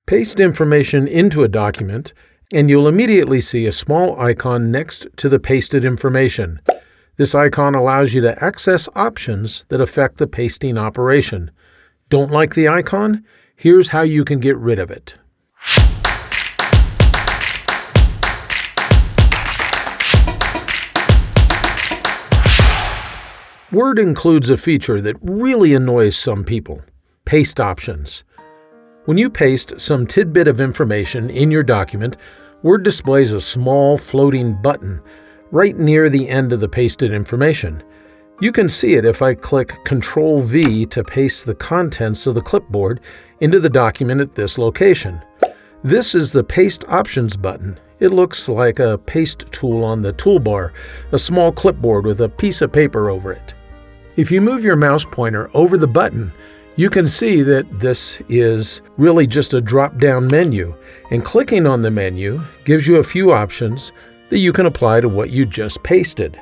Paste information into a document, and you'll immediately see a small icon next to the pasted information. This icon allows you to access options that affect the pasting operation. Don't like the icon? Here's how you can get rid of it. Word includes a feature that really annoys some people: paste options. When you paste some tidbit of information in your document, Word displays a small floating button right near the end of the pasted information. You can see it if I click Ctrl-V to paste the contents of the clipboard into the document at this location. This is the Paste Options button. It looks like a paste tool on the toolbar, a small clipboard with a piece of paper over it. If you move your mouse pointer over the button, you can see that this is really just a drop-down menu, and clicking on the menu gives you a few options that you can apply to what you just pasted.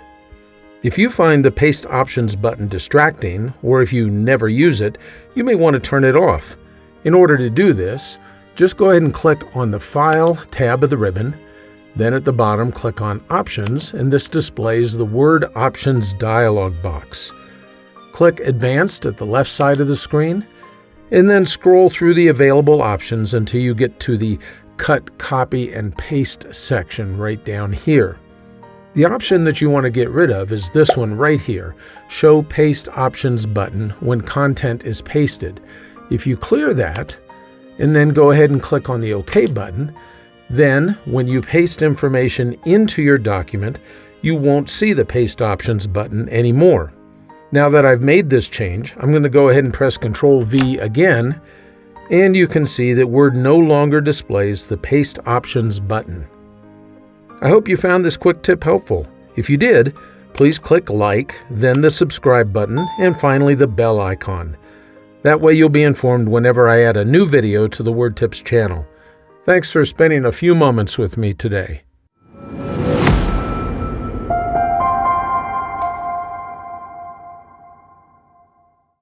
If you find the Paste Options button distracting, or if you never use it, you may want to turn it off. In order to do this, just go ahead and click on the File tab of the ribbon. Then at the bottom, click on Options, and this displays the Word Options dialog box. Click Advanced at the left side of the screen, and then scroll through the available options until you get to the Cut, Copy, and Paste section right down here. The option that you want to get rid of is this one right here, Show Paste Options button when content is pasted. If you clear that, and then go ahead and click on the OK button, then when you paste information into your document, you won't see the Paste Options button anymore. Now that I've made this change, I'm going to go ahead and press Ctrl-V again, and you can see that Word no longer displays the Paste Options button. I hope you found this quick tip helpful. If you did, please click like, then the subscribe button, and finally the bell icon. That way you'll be informed whenever I add a new video to the WordTips channel. Thanks for spending a few moments with me today.